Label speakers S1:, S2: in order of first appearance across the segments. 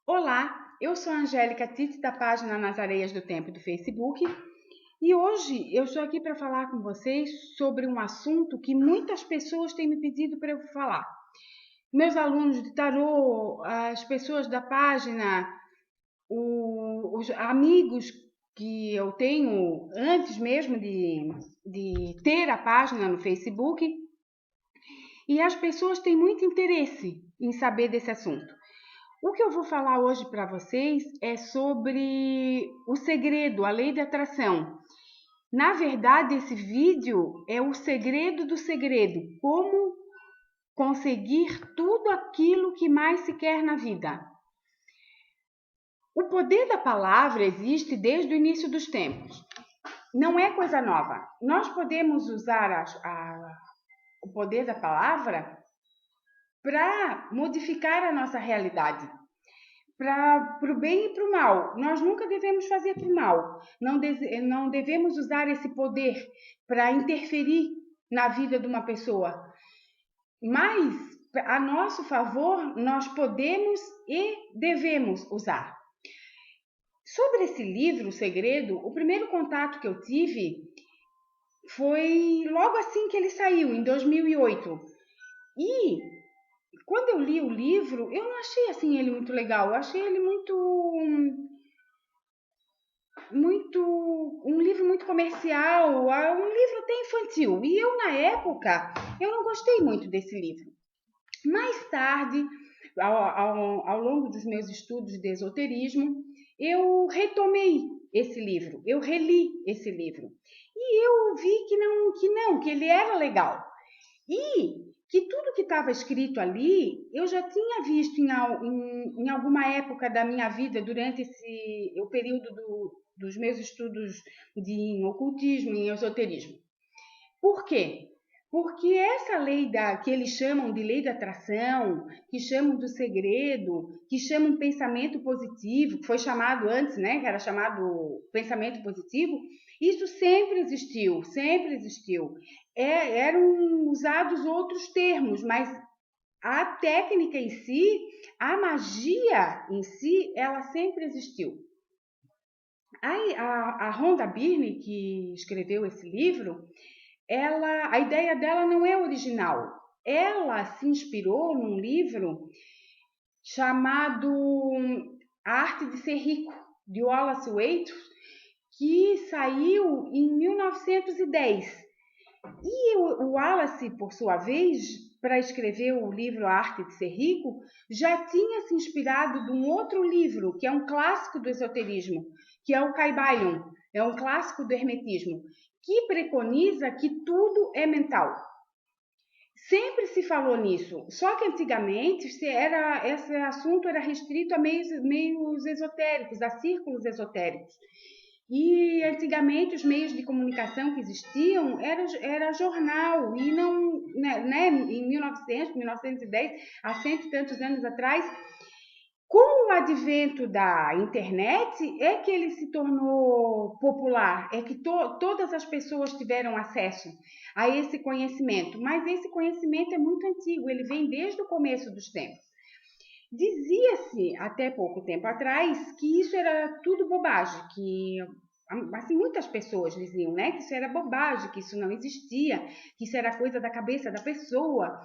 S1: Olá, eu sou a Angélica Tite da página Nas Areias do Tempo do Facebook e hoje eu estou aqui para falar com vocês sobre um assunto que muitas pessoas têm me pedido para eu falar. Meus alunos de tarô, as pessoas da página, os amigos que eu tenho antes mesmo de ter a página no Facebook, e as pessoas têm muito interesse em saber desse assunto. O que eu vou falar hoje para vocês é sobre o segredo, a lei da atração. Na verdade, esse vídeo é o segredo do segredo, como conseguir tudo aquilo que mais se quer na vida. O poder da palavra existe desde o início dos tempos. Não é coisa nova. Nós podemos usar o poder da palavra para modificar a nossa realidade. Para o bem e para o mal. Nós nunca devemos fazer para o mal. Não devemos usar esse poder para interferir na vida de uma pessoa. Mas, a nosso favor, nós podemos e devemos usar. Sobre esse livro, O Segredo, o primeiro contato que eu tive foi logo assim que ele saiu, em 2008. E quando eu li o livro, eu não achei assim ele muito legal. Eu achei ele um livro muito comercial, um livro até infantil. E eu na época, eu não gostei muito desse livro. Mais tarde, ao longo dos meus estudos de esoterismo, eu retomei esse livro, eu reli esse livro. E eu vi que ele era legal. E que tudo que estava escrito ali, eu já tinha visto em alguma época da minha vida, durante o período dos meus estudos em ocultismo e em esoterismo. Por quê? Porque essa lei que eles chamam de lei da atração, que chamam do segredo, que chamam pensamento positivo, que foi chamado antes, né, que era chamado pensamento positivo, isso sempre existiu, sempre existiu. Eram usados outros termos, mas a técnica em si, a magia em si, ela sempre existiu. A Rhonda Byrne, que escreveu esse livro, a ideia dela não é original. Ela se inspirou num livro chamado A Arte de Ser Rico, de Wallace Waithe, que saiu em 1910. E o Wallace, por sua vez, para escrever o livro A Arte de Ser Rico, já tinha se inspirado de um outro livro, que é um clássico do esoterismo, que é o Kybalion, é um clássico do hermetismo, que preconiza que tudo é mental. Sempre se falou nisso, só que antigamente esse assunto era restrito a meios esotéricos, a círculos esotéricos. E antigamente os meios de comunicação que existiam era jornal, e não, né, em 1900, 1910, há cento e tantos anos atrás, com o advento da internet é que ele se tornou popular, é que todas as pessoas tiveram acesso a esse conhecimento, mas esse conhecimento é muito antigo, ele vem desde o começo dos tempos. Dizia-se até pouco tempo atrás que isso era tudo bobagem, que assim muitas pessoas diziam, né, que isso era bobagem, que isso não existia, que isso era coisa da cabeça da pessoa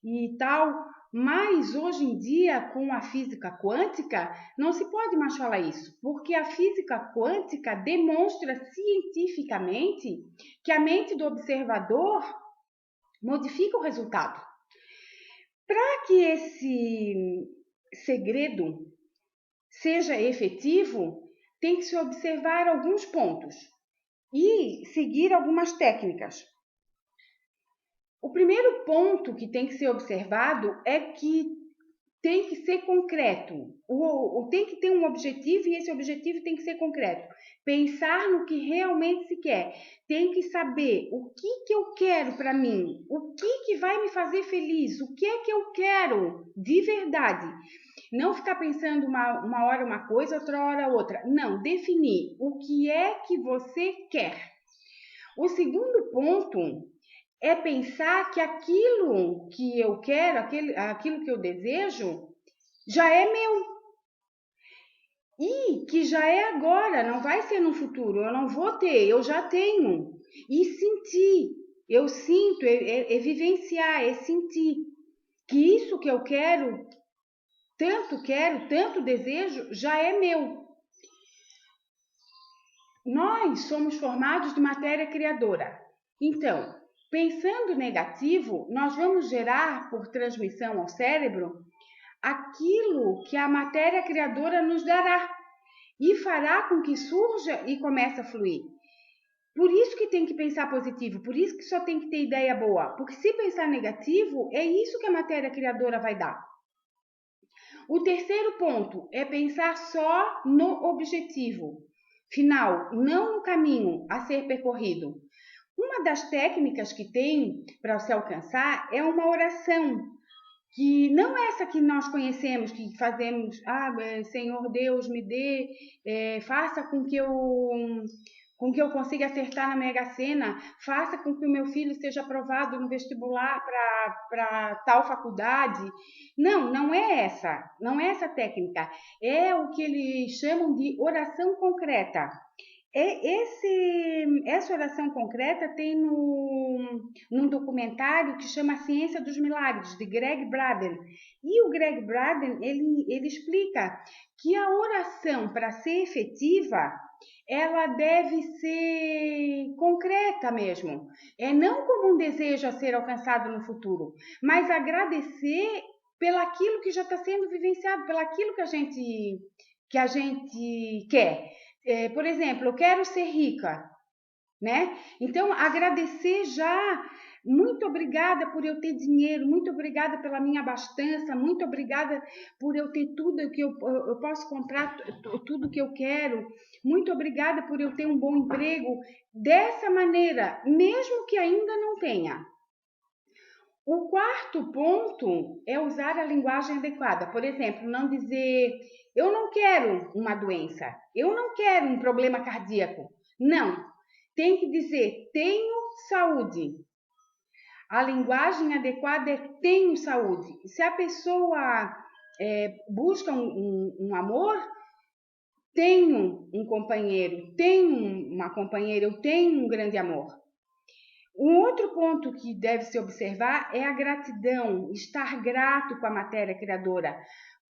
S1: e tal. Mas hoje em dia, com a física quântica, não se pode mais falar isso, porque a física quântica demonstra cientificamente que a mente do observador modifica o resultado. Para que esse segredo seja efetivo, tem que se observar alguns pontos e seguir algumas técnicas. O primeiro ponto que tem que ser observado é que tem que ser concreto. Tem que ter um objetivo e esse objetivo tem que ser concreto. Pensar no que realmente se quer. Tem que saber o que eu quero para mim, o que vai me fazer feliz, o que é que eu quero de verdade. Não ficar pensando uma hora uma coisa, outra hora outra. Não, definir o que é que você quer. O segundo ponto é pensar que aquilo que eu quero, aquilo que eu desejo, já é meu. e que já é agora, não vai ser no futuro, eu não vou ter, eu já tenho. E sentir, eu sinto, é vivenciar, é sentir que isso que eu quero, tanto desejo, já é meu. Nós somos formados de matéria criadora. Então, pensando negativo, nós vamos gerar, por transmissão ao cérebro, aquilo que a matéria criadora nos dará e fará com que surja e comece a fluir. Por isso que tem que pensar positivo, por isso que só tem que ter ideia boa, porque se pensar negativo, é isso que a matéria criadora vai dar. O terceiro ponto é pensar só no objetivo final, não no caminho a ser percorrido. Uma das técnicas que tem para se alcançar é uma oração, que não é essa que nós conhecemos, que fazemos, Senhor Deus, me dê, faça com que eu consiga acertar na Mega Sena, faça com que o meu filho seja aprovado no vestibular para tal faculdade. Não é essa técnica. É o que eles chamam de oração concreta. Essa oração concreta tem num documentário que chama Ciência dos Milagres, de Greg Braden. E o Greg Braden, ele explica que a oração, para ser efetiva, ela deve ser concreta mesmo. Não como um desejo a ser alcançado no futuro, mas agradecer pelaquilo que já está sendo vivenciado, pelaquilo que a gente quer. Por exemplo, eu quero ser rica, né? Então, agradecer já. Muito obrigada por eu ter dinheiro, muito obrigada pela minha abastança, muito obrigada por eu ter tudo que eu posso comprar, tudo que eu quero, muito obrigada por eu ter um bom emprego. Dessa maneira, mesmo que ainda não tenha. O quarto ponto é usar a linguagem adequada. Por exemplo, não dizer, eu não quero uma doença, eu não quero um problema cardíaco. Não. Tem que dizer, tenho saúde. A linguagem adequada é tenho saúde. Se a pessoa busca um amor, tenho um companheiro, tenho uma companheira, eu tenho um grande amor. Um outro ponto que deve se observar é a gratidão, estar grato com a matéria criadora,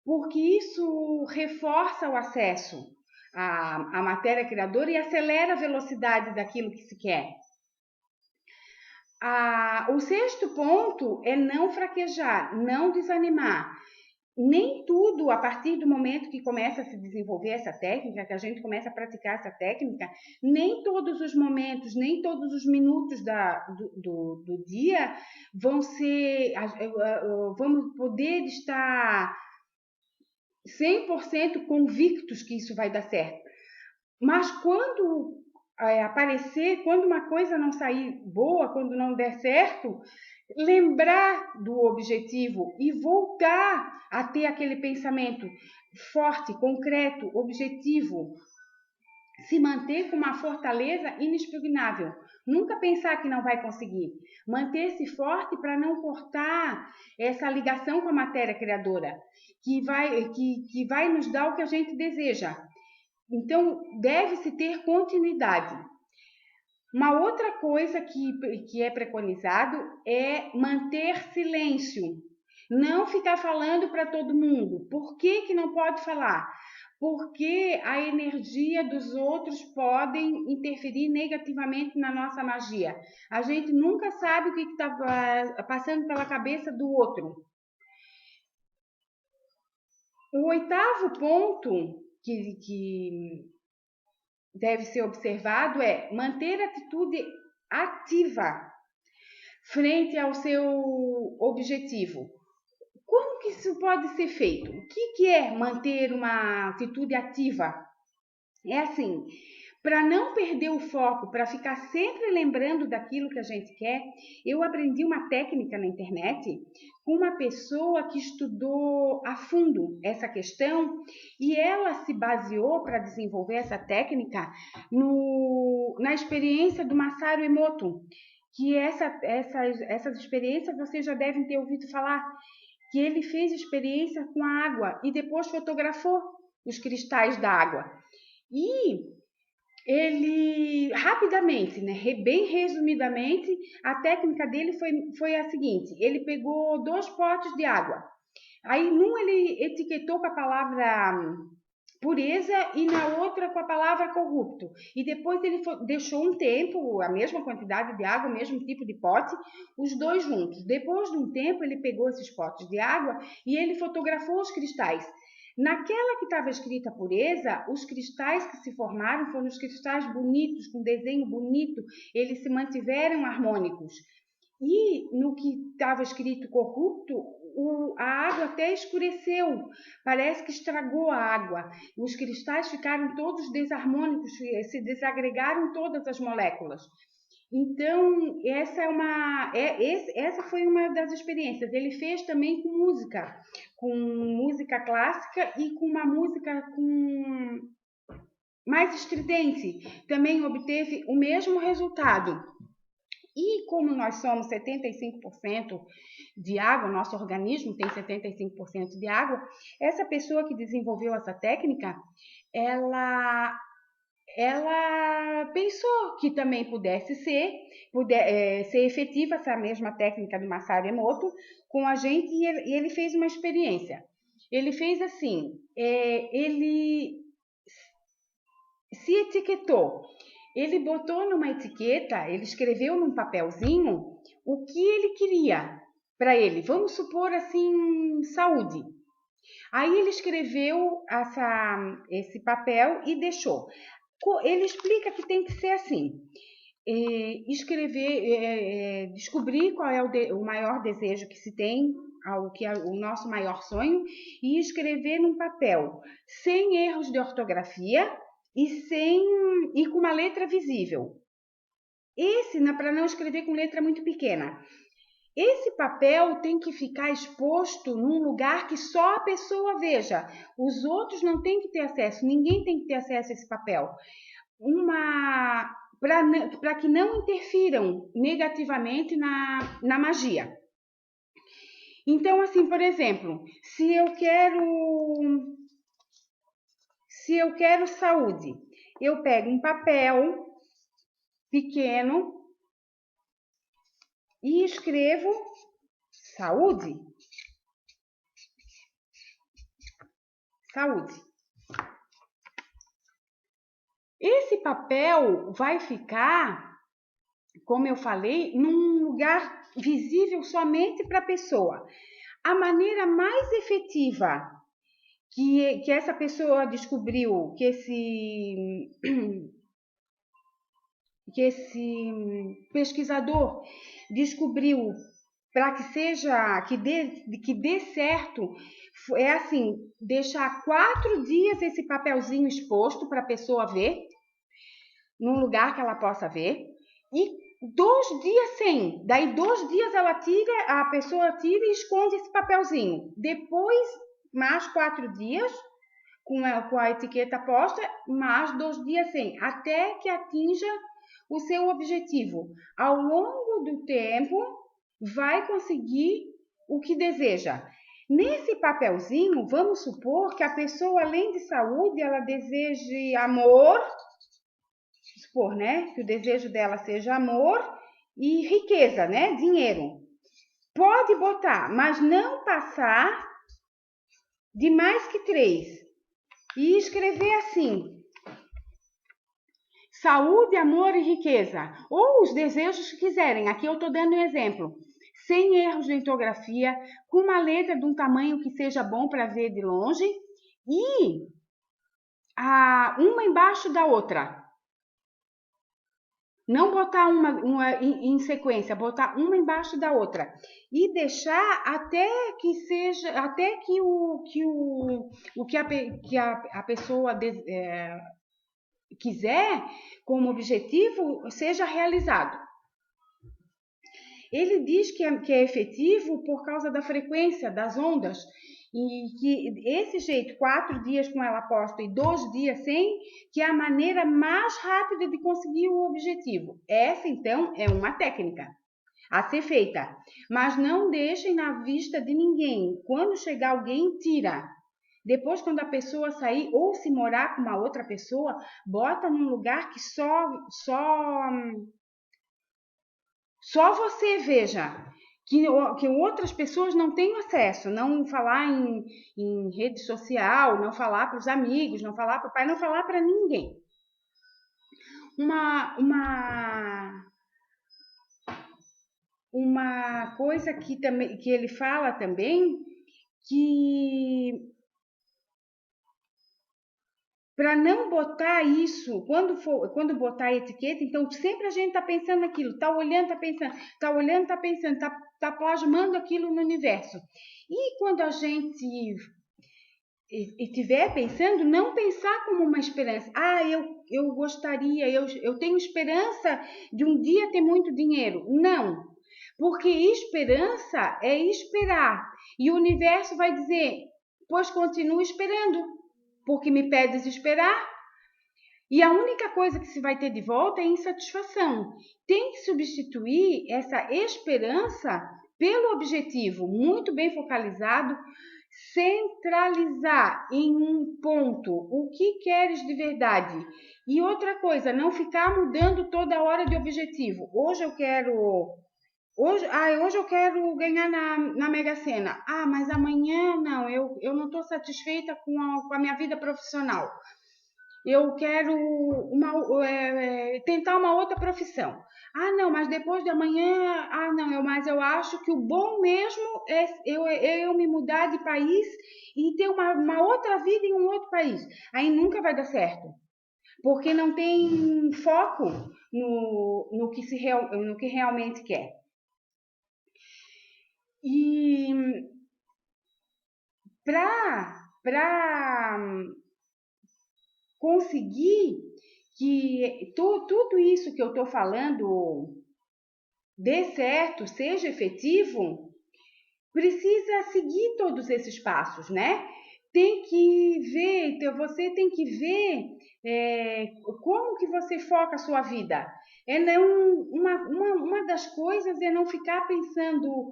S1: porque isso reforça o acesso à matéria criadora e acelera a velocidade daquilo que se quer. O sexto ponto é não fraquejar, não desanimar. Nem tudo, a partir do momento que começa a se desenvolver essa técnica, que a gente começa a praticar essa técnica, nem todos os momentos, nem todos os minutos do dia vamos poder estar 100% convictos que isso vai dar certo. Mas quando quando uma coisa não sair boa, quando não der certo, lembrar do objetivo e voltar a ter aquele pensamento forte, concreto, objetivo, se manter com uma fortaleza inexpugnável. Nunca pensar que não vai conseguir. Manter-se forte para não cortar essa ligação com a matéria criadora, que vai nos dar o que a gente deseja. Então, deve-se ter continuidade. Uma outra coisa que é preconizado é manter silêncio. Não ficar falando para todo mundo. Por que não pode falar? Porque a energia dos outros podem interferir negativamente na nossa magia. A gente nunca sabe o que está passando pela cabeça do outro. O oitavo ponto que deve ser observado é manter atitude ativa frente ao seu objetivo. Como que isso pode ser feito? O que é manter uma atitude ativa? É assim, para não perder o foco, para ficar sempre lembrando daquilo que a gente quer, eu aprendi uma técnica na internet com uma pessoa que estudou a fundo essa questão e ela se baseou para desenvolver essa técnica na experiência do Masaru Emoto, que essas experiências vocês já devem ter ouvido falar, que ele fez experiência com a água e depois fotografou. os cristais d'água. E ele, rapidamente, né, bem resumidamente, a técnica dele foi a seguinte: ele pegou 2 potes de água. Aí, num ele etiquetou com a palavra pureza e na outra com a palavra corrupto. E depois ele deixou um tempo, a mesma quantidade de água, o mesmo tipo de pote, os dois juntos. Depois de um tempo, ele pegou esses potes de água e ele fotografou os cristais. Naquela que estava escrita pureza, os cristais que se formaram foram os cristais bonitos, com desenho bonito, eles se mantiveram harmônicos. E no que estava escrito corrupto, a água até escureceu, parece que estragou a água. Os cristais ficaram todos desarmônicos, se desagregaram todas as moléculas. Então, essa foi uma das experiências. Ele fez também com música clássica e com uma música mais estridente. Também obteve o mesmo resultado. E como nós somos 75% de água, nosso organismo tem 75% de água, essa pessoa que desenvolveu essa técnica, ela pensou que também pudesse ser efetiva essa mesma técnica do Masaru Emoto com a gente, e ele fez uma experiência. Ele fez assim, ele se etiquetou. Ele botou numa etiqueta, ele escreveu num papelzinho o que ele queria para ele. Vamos supor assim, saúde. Aí ele escreveu esse papel e deixou. Ele explica que tem que ser assim. Descobrir qual é o maior desejo que se tem, que é o nosso maior sonho, e escrever num papel, sem erros de ortografia, e com uma letra visível. Para não escrever com letra muito pequena. Esse papel tem que ficar exposto num lugar que só a pessoa veja. Os outros não têm que ter acesso, ninguém tem que ter acesso a esse papel. Para que não interfiram negativamente na magia. Então, assim, por exemplo, se eu quero saúde, eu pego um papel pequeno e escrevo saúde. Saúde. Esse papel vai ficar, como eu falei, num lugar visível somente para a pessoa. A maneira mais efetiva que essa pessoa descobriu, que esse pesquisador descobriu para que dê certo, é assim, deixar 4 dias esse papelzinho exposto para a pessoa ver, num lugar que ela possa ver, e 2 dias sem. Daí 2 dias a pessoa tira e esconde esse papelzinho. Depois, mais 4 dias, com a etiqueta posta, mais 2 dias sem, até que atinja o seu objetivo. Ao longo do tempo, vai conseguir o que deseja. Nesse papelzinho, vamos supor que a pessoa, além de saúde, ela deseje amor, supor, né? Que o desejo dela seja amor e riqueza, né? Dinheiro. Pode botar, mas não passar de mais que 3. E escrever assim: saúde, amor e riqueza. Ou os desejos que quiserem. Aqui eu estou dando um exemplo. Sem erros de ortografia, com uma letra de um tamanho que seja bom para ver de longe e uma embaixo da outra. Não botar uma em sequência, botar uma embaixo da outra e deixar até que a pessoa quiser como objetivo seja realizado. Ele diz que é efetivo por causa da frequência das ondas e que esse jeito, 4 dias com ela posta e 2 dias sem, que é a maneira mais rápida de conseguir o objetivo. Essa, então, é uma técnica a ser feita, mas não deixem na vista de ninguém. Quando chegar alguém, tira. Depois, quando a pessoa sair ou se morar com uma outra pessoa, bota num lugar que só você veja, que outras pessoas não têm acesso, não falar em rede social, não falar para os amigos, não falar para o pai, não falar para ninguém. Uma coisa que ele fala também, que para não botar isso, quando botar a etiqueta, então sempre a gente está pensando naquilo, está olhando, está pensando, está olhando, está pensando, está plasmando aquilo no universo. E quando a gente estiver pensando, não pensar como uma esperança. Eu gostaria, eu tenho esperança de um dia ter muito dinheiro. Não, porque esperança é esperar. E o universo vai dizer, pois continua esperando, porque me pedes esperar. E a única coisa que se vai ter de volta é insatisfação. Tem que substituir essa esperança pelo objetivo muito bem focalizado, centralizar em um ponto o que queres de verdade. E outra coisa, não ficar mudando toda hora de objetivo. Hoje eu quero ganhar na Mega Sena. Mas amanhã não, eu não estou satisfeita com a minha vida profissional. Eu quero tentar uma outra profissão. Não, mas depois de amanhã, não, mas eu acho que o bom mesmo é eu me mudar de país e ter uma outra vida em um outro país. Aí nunca vai dar certo, porque não tem foco no que realmente quer. E para conseguir que tudo isso que eu estou falando dê certo, seja efetivo, precisa seguir todos esses passos, né? Você tem que ver como que você foca a sua vida. Uma das coisas é não ficar pensando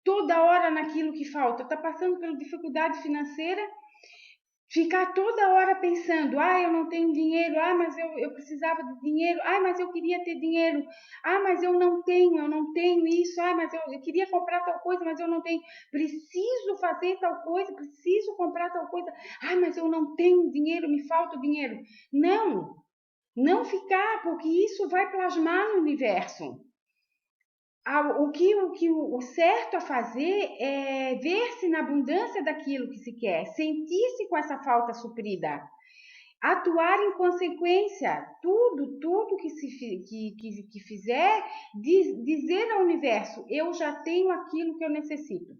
S1: toda hora naquilo que falta. Está passando por dificuldade financeira, ficar toda hora pensando, eu não tenho dinheiro, mas eu precisava de dinheiro, mas eu queria ter dinheiro, mas eu não tenho isso, mas eu queria comprar tal coisa, mas eu não tenho, preciso fazer tal coisa, preciso comprar tal coisa, mas eu não tenho dinheiro, me falta dinheiro. Não ficar, porque isso vai plasmar no universo. O certo a fazer é ver-se na abundância daquilo que se quer, sentir-se com essa falta suprida, atuar em consequência, tudo que fizer, dizer ao universo, eu já tenho aquilo que eu necessito.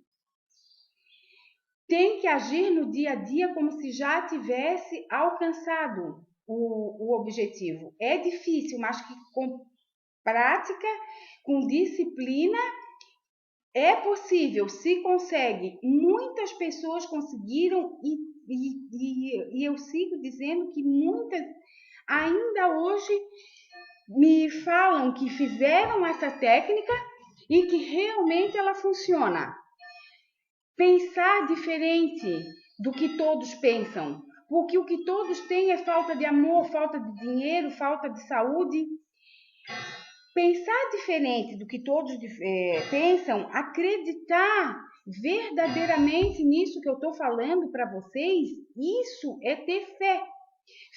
S1: Tem que agir no dia a dia como se já tivesse alcançado o objetivo. É difícil, mas que com prática, com disciplina, é possível, se consegue. Muitas pessoas conseguiram e eu sigo dizendo que muitas ainda hoje me falam que fizeram essa técnica e que realmente ela funciona. Pensar diferente do que todos pensam, porque o que todos têm é falta de amor, falta de dinheiro, falta de saúde. Pensar diferente do que todos pensam, acreditar verdadeiramente nisso que eu estou falando para vocês, isso é ter fé.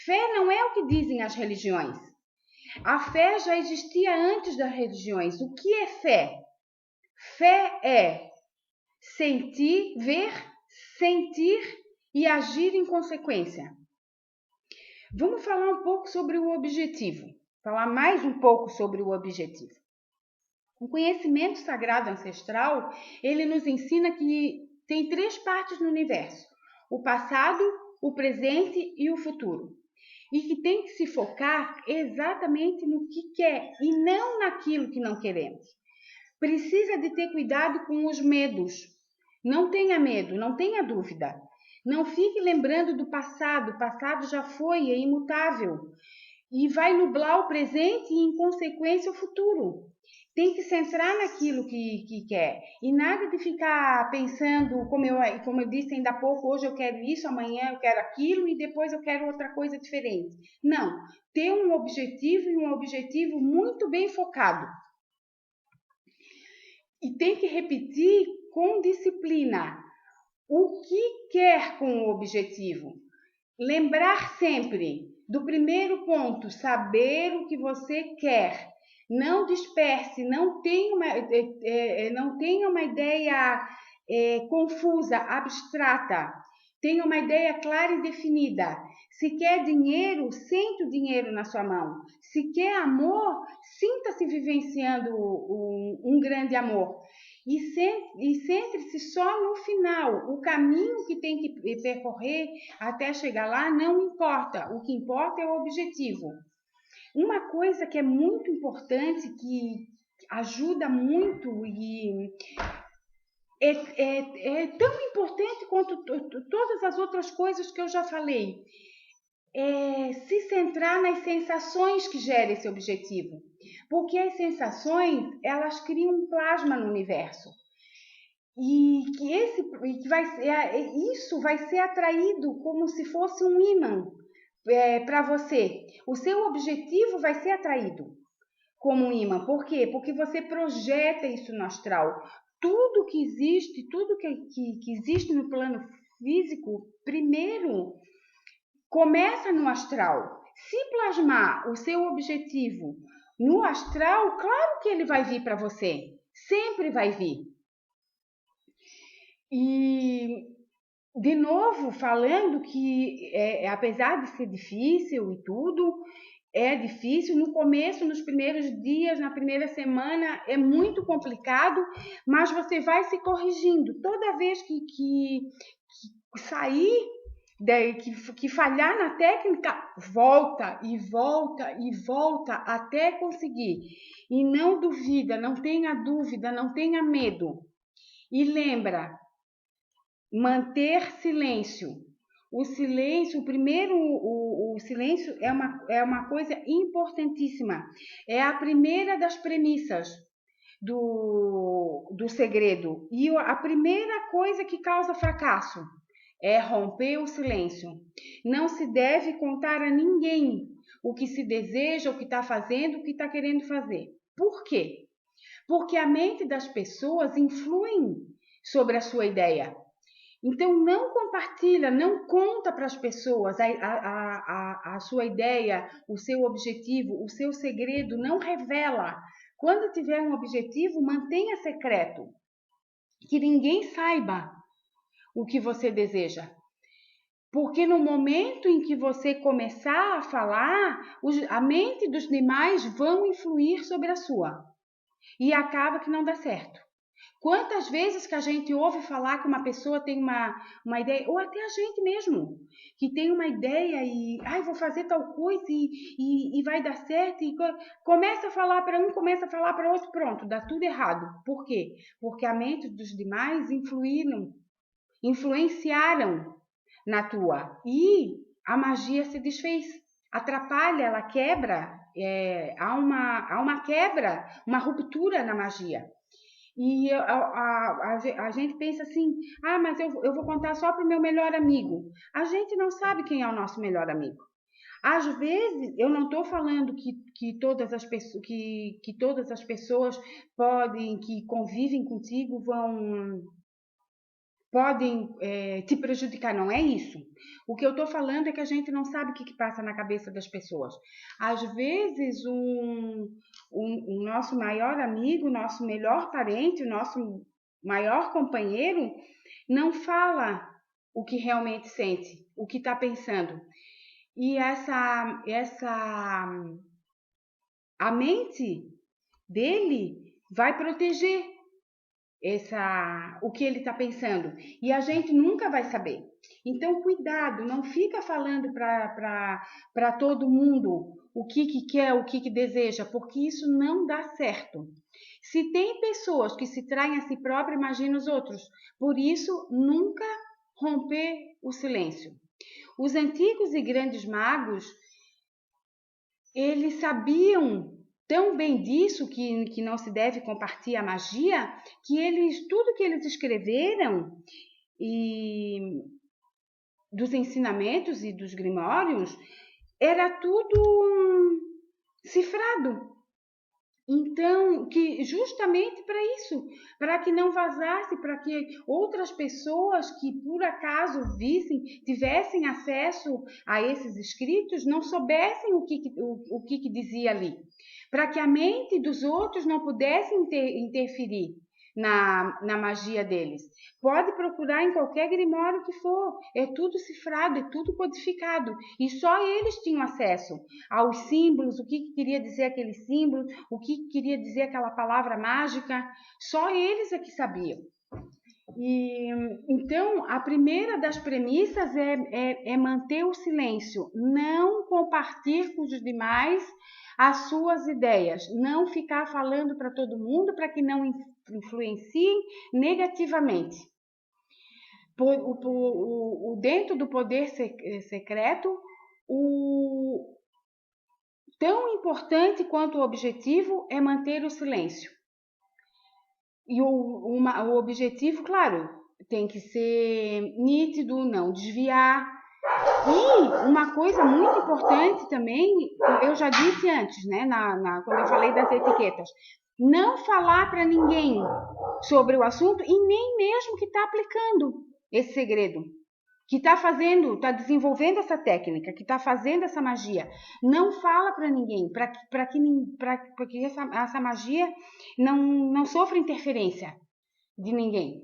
S1: Fé não é o que dizem as religiões. A fé já existia antes das religiões. O que é fé? Fé é ver, sentir e agir em consequência. Vamos falar um pouco sobre o objetivo. Falar mais um pouco sobre o objetivo. O conhecimento sagrado ancestral, ele nos ensina que tem 3 partes no universo: o passado, o presente e o futuro. E que tem que se focar exatamente no que quer e não naquilo que não queremos. Precisa de ter cuidado com os medos. Não tenha medo, não tenha dúvida. Não fique lembrando do passado, o passado já foi, é imutável. e vai nublar o presente e, em consequência, o futuro. Tem que centrar naquilo que quer. E nada de ficar pensando, como eu disse ainda há pouco, hoje eu quero isso, amanhã eu quero aquilo e depois eu quero outra coisa diferente. Não. Ter um objetivo e um objetivo muito bem focado. E tem que repetir com disciplina o que quer com o objetivo. Lembrar sempre do primeiro ponto, saber o que você quer. Não disperse, não tenha uma ideia confusa, abstrata. Tenha uma ideia clara e definida. Se quer dinheiro, sente o dinheiro na sua mão. Se quer amor, sinta-se vivenciando um grande amor. E centre-se só no final. O caminho que tem que percorrer até chegar lá não importa. O que importa é o objetivo. Uma coisa que é muito importante, que ajuda muito e é tão importante quanto todas as outras coisas que eu já falei, é se centrar nas sensações que geram esse objetivo. Porque as sensações, elas criam um plasma no universo. E isso vai ser atraído como se fosse um ímã para você. O seu objetivo vai ser atraído como um ímã. Por quê? Porque você projeta isso no astral. Tudo que existe, tudo que existe no plano físico, primeiro começa no astral. Se plasmar o seu objetivo no astral, claro que ele vai vir para você. Sempre vai vir. E, de novo, falando que, apesar de ser difícil e tudo, é difícil. No começo, nos primeiros dias, na primeira semana, é muito complicado, mas você vai se corrigindo. Toda vez que sair, que falhar na técnica, volta e volta e volta até conseguir. E não duvida, não tenha dúvida, não tenha medo. E lembra, manter silêncio. O silêncio, o silêncio é uma coisa importantíssima. É a primeira das premissas do segredo. E a primeira coisa que causa fracasso é romper o silêncio. Não se deve contar a ninguém o que se deseja, o que está fazendo, o que está querendo fazer. Por quê? Porque a mente das pessoas influi sobre a sua ideia. Então, não compartilha, não conta para as pessoas a sua ideia, o seu objetivo, o seu segredo, não revela. Quando tiver um objetivo, mantenha secreto, que ninguém saiba o que você deseja. Porque no momento em que você começar a falar, a mente dos demais vão influir sobre a sua. E acaba que não dá certo. Quantas vezes que a gente ouve falar que uma pessoa tem uma ideia, ou até a gente mesmo, que tem uma ideia e vou fazer tal coisa e vai dar certo, e começa a falar para um, começa a falar para outro, pronto, dá tudo errado. Por quê? Porque a mente dos demais influenciaram na tua, e a magia se desfez, atrapalha, ela quebra, há uma quebra, uma ruptura na magia. E a gente pensa assim, mas eu vou contar só para o meu melhor amigo. A gente não sabe quem é o nosso melhor amigo. Às vezes, eu não estou falando que todas as pessoas que convivem contigo podem te prejudicar, não é isso. O que eu estou falando é que a gente não sabe o que passa na cabeça das pessoas. Às vezes, o nosso maior amigo, nosso melhor parente, o nosso maior companheiro, não fala o que realmente sente, o que está pensando. E a mente dele vai proteger o que ele está pensando, e a gente nunca vai saber. Então, cuidado, não fica falando para todo mundo o que quer, o que deseja, porque isso não dá certo. Se tem pessoas que se traem a si próprias, imagina os outros. Por isso, nunca romper o silêncio. Os antigos e grandes magos eles sabiam tão bem disso que não se deve compartilhar a magia, que tudo que eles escreveram e dos ensinamentos e dos grimórios era tudo cifrado. Então, que justamente para isso, para que não vazasse, para que outras pessoas que por acaso vissem, tivessem acesso a esses escritos, não soubessem o que dizia ali, para que a mente dos outros não pudesse interferir na magia deles. Pode procurar em qualquer grimório que for, é tudo cifrado, é tudo codificado, e só eles tinham acesso aos símbolos, o que queria dizer aquele símbolo, o que queria dizer aquela palavra mágica, só eles é que sabiam. E então, a primeira das premissas é manter o silêncio, não compartilhar com os demais as suas ideias, não ficar falando para todo mundo para que não influenciem negativamente. Dentro do poder secreto, tão importante quanto o objetivo é manter o silêncio. E o objetivo, claro, tem que ser nítido, não desviar. E uma coisa muito importante também, eu já disse antes, né, quando eu falei das etiquetas, não falar para ninguém sobre o assunto e nem mesmo que está aplicando esse segredo, que está desenvolvendo essa técnica, que está fazendo essa magia. Não fala para ninguém, para que essa magia não sofra interferência de ninguém.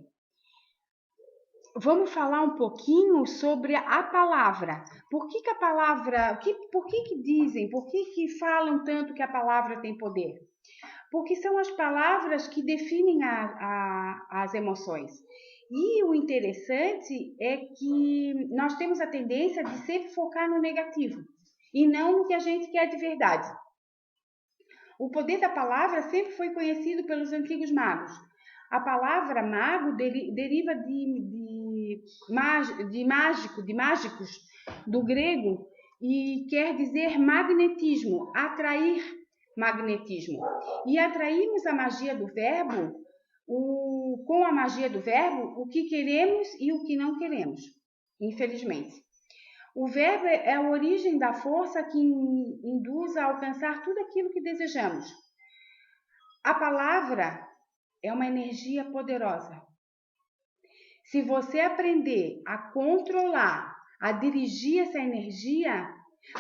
S1: Vamos falar um pouquinho sobre a palavra. Por que a palavra, por que dizem, por que falam tanto que a palavra tem poder? Porque são as palavras que definem as emoções. E o interessante é que nós temos a tendência de sempre focar no negativo e não no que a gente quer de verdade. O poder da palavra sempre foi conhecido pelos antigos magos. A palavra mago deriva de mágicos, do grego, e quer dizer magnetismo, atrair magnetismo. E atraímos a magia do verbo, com a magia do verbo, o que queremos e o que não queremos, infelizmente. O verbo é a origem da força que induz a alcançar tudo aquilo que desejamos. A palavra é uma energia poderosa. Se você aprender a controlar, a dirigir essa energia,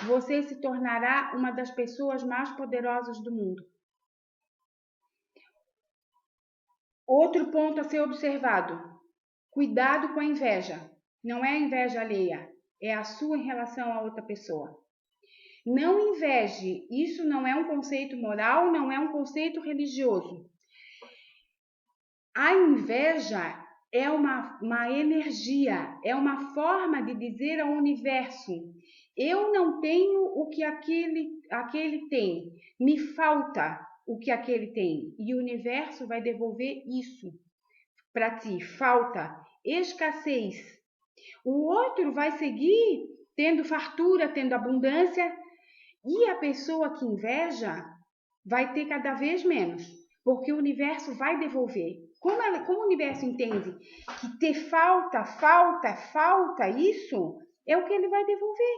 S1: você se tornará uma das pessoas mais poderosas do mundo. Outro ponto a ser observado: cuidado com a inveja. Não é a inveja alheia, é a sua em relação a outra pessoa. Não inveje, isso não é um conceito moral, não é um conceito religioso. A inveja é uma energia, é uma forma de dizer ao universo: eu não tenho o que aquele tem, me falta o que aquele tem. E o universo vai devolver isso para ti, falta, escassez. O outro vai seguir tendo fartura, tendo abundância, e a pessoa que inveja vai ter cada vez menos, porque o universo vai devolver. Como o universo entende que ter falta, isso é o que ele vai devolver.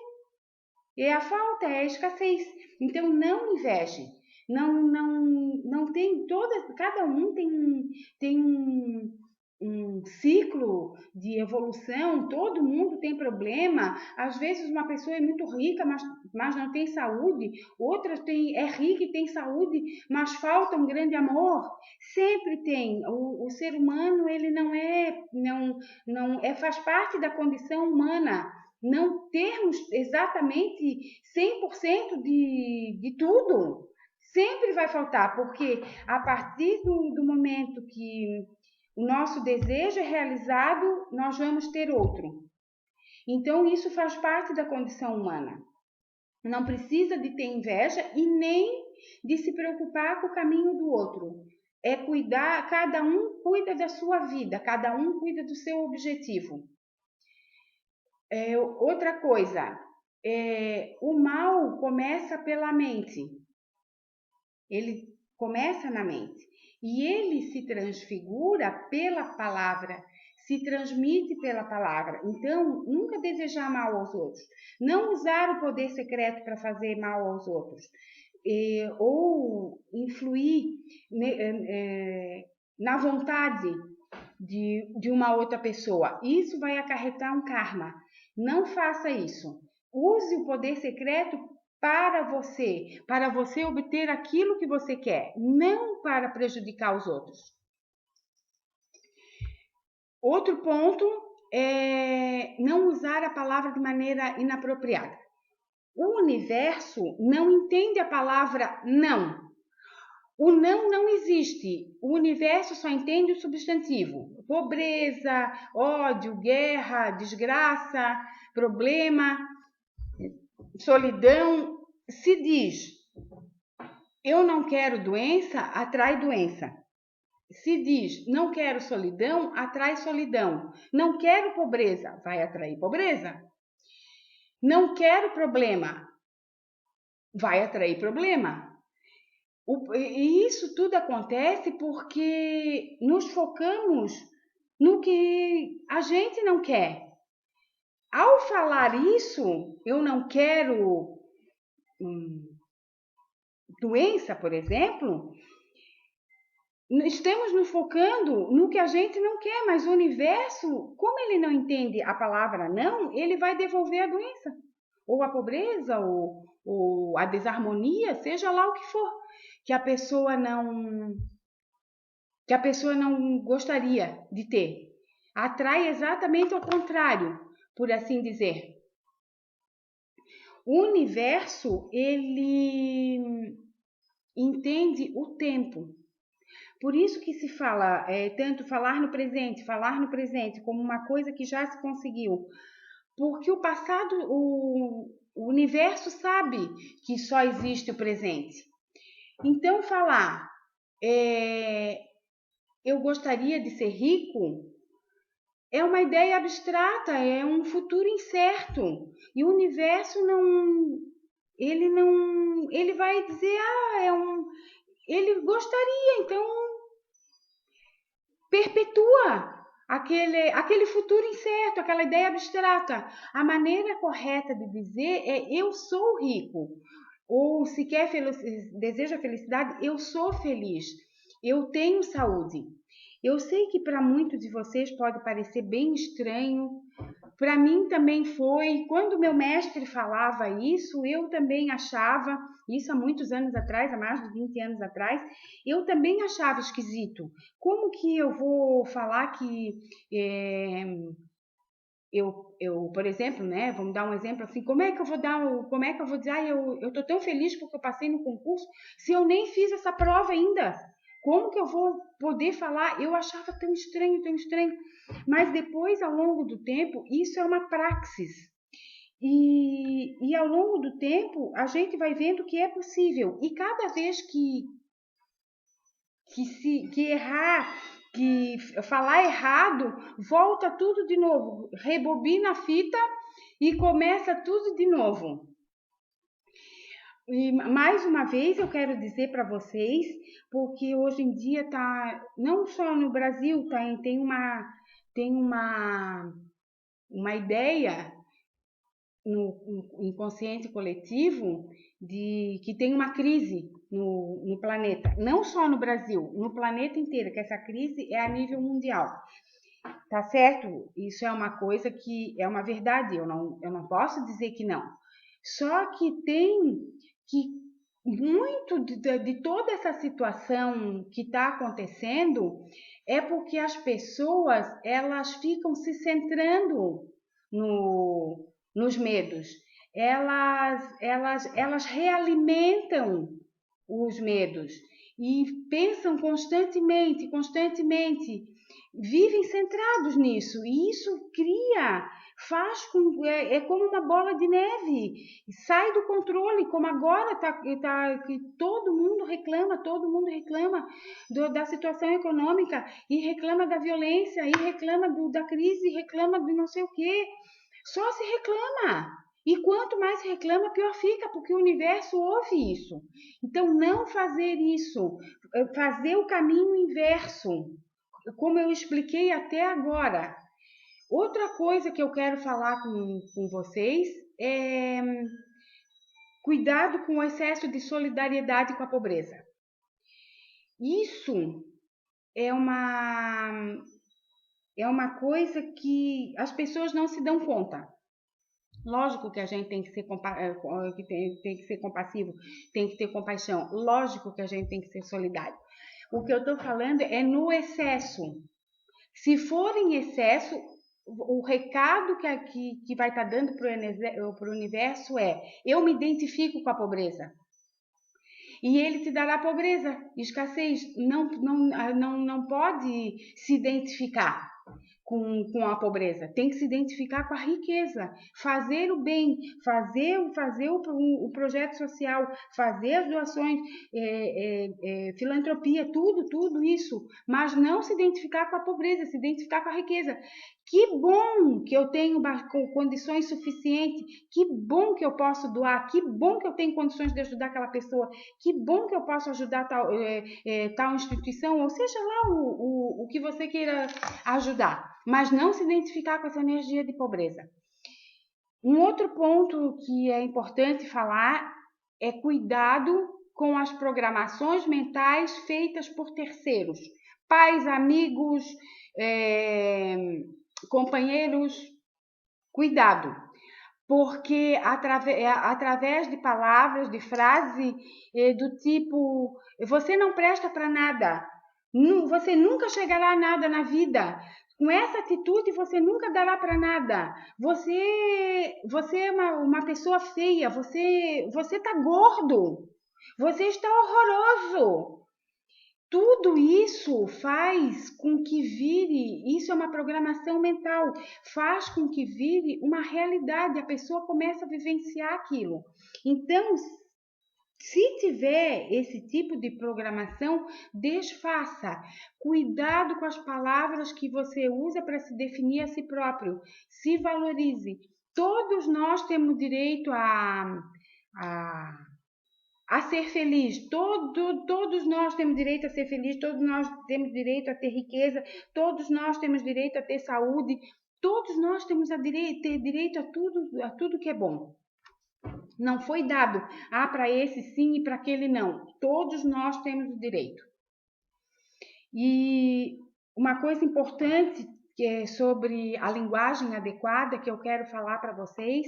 S1: É a falta, é a escassez. Então não inveje. Não tem cada um tem um ciclo de evolução, todo mundo tem problema. Às vezes uma pessoa é muito rica, mas não tem saúde, outra é rica e tem saúde, mas falta um grande amor. Sempre tem. O ser humano, ele faz parte da condição humana. Não termos exatamente 100% de tudo. Sempre vai faltar, porque a partir do momento que o nosso desejo é realizado, nós vamos ter outro. Então, isso faz parte da condição humana. Não precisa de ter inveja e nem de se preocupar com o caminho do outro. É cuidar, cada um cuida da sua vida, cada um cuida do seu objetivo. Outra coisa, o mal começa pela mente. Ele começa na mente. E ele se transfigura pela palavra, se transmite pela palavra. Então, nunca desejar mal aos outros. Não usar o poder secreto para fazer mal aos outros. Ou influir na vontade de uma outra pessoa. Isso vai acarretar um karma. Não faça isso. Use o poder secreto para você obter aquilo que você quer, não para prejudicar os outros. Outro ponto é não usar a palavra de maneira inapropriada. O universo não entende a palavra não. O não existe. O universo só entende o substantivo. Pobreza, ódio, guerra, desgraça, problema, solidão. Se diz, eu não quero doença, atrai doença. Se diz, não quero solidão, atrai solidão. Não quero pobreza, vai atrair pobreza. Não quero problema, vai atrair problema. E isso tudo acontece porque nos focamos no que a gente não quer. Ao falar isso, eu não quero doença, por exemplo, estamos nos focando no que a gente não quer, mas o universo, como ele não entende a palavra não, ele vai devolver a doença, ou a pobreza, ou a desarmonia, seja lá o que for, que a pessoa não gostaria de ter. Atrai exatamente ao contrário, por assim dizer. O universo, ele entende o tempo. Por isso que se fala, tanto falar no presente, como uma coisa que já se conseguiu. Porque o passado, o universo sabe que só existe o presente. Então, falar, eu gostaria de ser rico, é uma ideia abstrata, é um futuro incerto. E o universo ele vai dizer, ele gostaria, então perpetua aquele futuro incerto, aquela ideia abstrata. A maneira correta de dizer é eu sou rico. Ou se deseja felicidade, eu sou feliz. Eu tenho saúde. Eu sei que para muitos de vocês pode parecer bem estranho. Para mim também foi. Quando meu mestre falava isso, eu também achava, isso há muitos anos atrás, há mais de 20 anos atrás, eu também achava esquisito. Como que eu vou falar que por exemplo, né, vamos dar um exemplo assim, como é que eu vou dizer, eu tô tão feliz porque eu passei no concurso, se eu nem fiz essa prova ainda? Como que eu vou poder falar? Eu achava tão estranho, mas depois, ao longo do tempo, isso é uma praxis. E ao longo do tempo, a gente vai vendo que é possível. E cada vez que errar, que falar errado, volta tudo de novo, rebobina a fita e começa tudo de novo. E mais uma vez eu quero dizer para vocês, porque hoje em dia tá, não só no Brasil, tem uma ideia no inconsciente coletivo de que tem uma crise no planeta, não só no Brasil, no planeta inteiro, que essa crise é a nível mundial. Tá certo? Isso é uma coisa que é uma verdade, eu não posso dizer que não. Só que tem que muito de toda essa situação que está acontecendo é porque as pessoas elas ficam se centrando nos medos. Elas realimentam os medos e pensam constantemente, vivem centrados nisso, e isso é como uma bola de neve, sai do controle, como agora que todo mundo reclama da situação econômica, e reclama da violência, e reclama da crise, e reclama de não sei o quê, só se reclama. E quanto mais reclama, pior fica, porque o universo ouve isso. Então, não fazer isso, fazer o caminho inverso, como eu expliquei até agora. Outra coisa que eu quero falar com vocês é cuidado com o excesso de solidariedade com a pobreza. Isso é uma coisa que as pessoas não se dão conta. Lógico que a gente tem que ser tem que ser compassivo, tem que ter compaixão. Lógico que a gente tem que ser solidário. O que eu estou falando é no excesso. Se for em excesso, o recado que vai estar dando para o universo é: eu me identifico com a pobreza. E ele te dará pobreza, escassez. Não pode se identificar com a pobreza, tem que se identificar com a riqueza, fazer o bem, fazer o projeto social, fazer as doações, filantropia, tudo isso, mas não se identificar com a pobreza, se identificar com a riqueza. Que bom que eu tenho condições suficientes, que bom que eu posso doar, que bom que eu tenho condições de ajudar aquela pessoa, que bom que eu posso ajudar tal instituição, ou seja lá o que você queira ajudar, mas não se identificar com essa energia de pobreza. Um outro ponto que é importante falar é cuidado com as programações mentais feitas por terceiros, pais, amigos, companheiros. Cuidado, porque através de palavras, de frases do tipo: você não presta para nada, você nunca chegará a nada na vida, com essa atitude você nunca dará para nada, você é uma pessoa feia, você está gordo, você está horroroso. Tudo isso faz com que vire, isso é uma programação mental, faz com que vire uma realidade, a pessoa começa a vivenciar aquilo. Então, se tiver esse tipo de programação, desfaça. Cuidado com as palavras que você usa para se definir a si próprio. Se valorize. Todos nós temos direito a ser feliz, todos nós temos direito a ser feliz, todos nós temos direito a ter riqueza, todos nós temos direito a ter saúde, todos nós temos ter direito a tudo que é bom. Não foi dado, para esse sim e para aquele não. Todos nós temos o direito. E uma coisa importante que é sobre a linguagem adequada que eu quero falar para vocês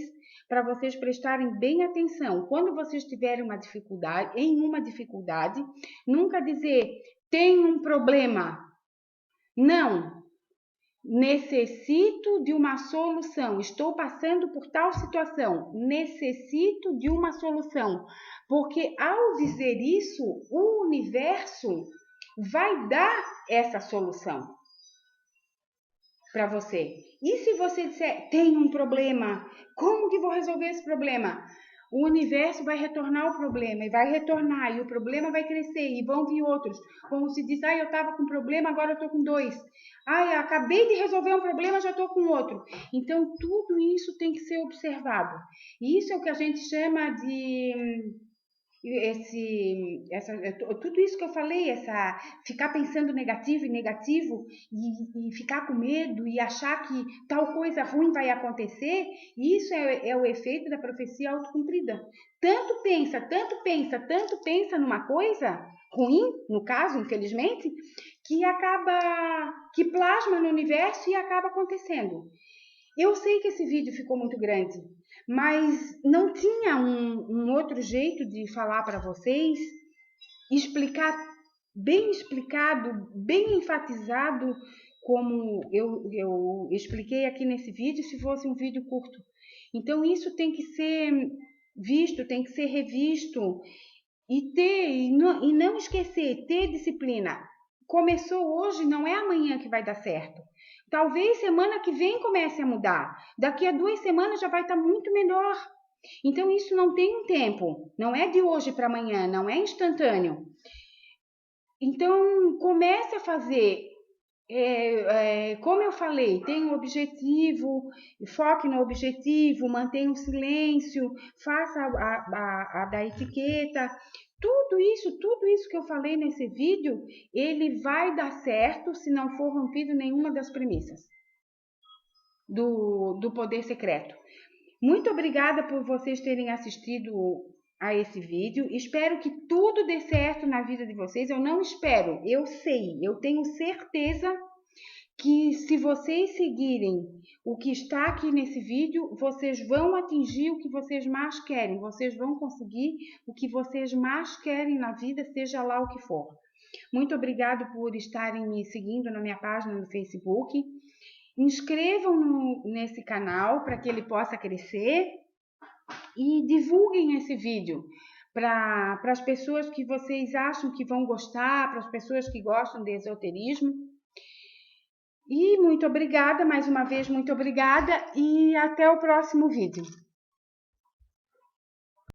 S1: prestarem bem atenção. Quando vocês tiverem uma dificuldade, nunca dizer tenho um problema. Não. Necessito de uma solução. Estou passando por tal situação. Necessito de uma solução. Porque ao dizer isso, o universo vai dar essa solução para você. E se você disser, tem um problema, como que vou resolver esse problema? O universo vai retornar o problema, e vai retornar, e o problema vai crescer, e vão vir outros. Como se diz, eu estava com um problema, agora eu estou com 2. Acabei de resolver um problema, já estou com outro. Então, tudo isso tem que ser observado. E isso é o que a gente chama de... tudo isso que eu falei, ficar pensando negativo e ficar com medo e achar que tal coisa ruim vai acontecer, isso é o efeito da profecia autocumprida. Tanto pensa numa coisa ruim, no caso, infelizmente, que plasma no universo e acaba acontecendo. Eu sei que esse vídeo ficou muito grande, mas não tinha um outro jeito de falar para vocês, explicar bem explicado, bem enfatizado, como eu expliquei aqui nesse vídeo, se fosse um vídeo curto. Então, isso tem que ser visto, tem que ser revisto e não esquecer, ter disciplina. Começou hoje, não é amanhã que vai dar certo. Talvez semana que vem comece a mudar. Daqui a 2 semanas já vai estar muito melhor. Então, isso não tem um tempo. Não é de hoje para amanhã, não é instantâneo. Então, comece a fazer. como eu falei, tenha um objetivo, foque no objetivo, mantenha o silêncio, faça a da etiqueta. Tudo isso que eu falei nesse vídeo, ele vai dar certo se não for rompido nenhuma das premissas do poder secreto. Muito obrigada por vocês terem assistido a esse vídeo. Espero que tudo dê certo na vida de vocês. Eu não espero, eu sei, eu tenho certeza que se vocês seguirem o que está aqui nesse vídeo, vocês vão atingir o que vocês mais querem, vocês vão conseguir o que vocês mais querem na vida, seja lá o que for. Muito obrigado por estarem me seguindo na minha página no Facebook. Inscrevam nesse canal para que ele possa crescer e divulguem esse vídeo para as pessoas que vocês acham que vão gostar, para as pessoas que gostam de esoterismo. E muito obrigada, mais uma vez, muito obrigada e até o próximo vídeo.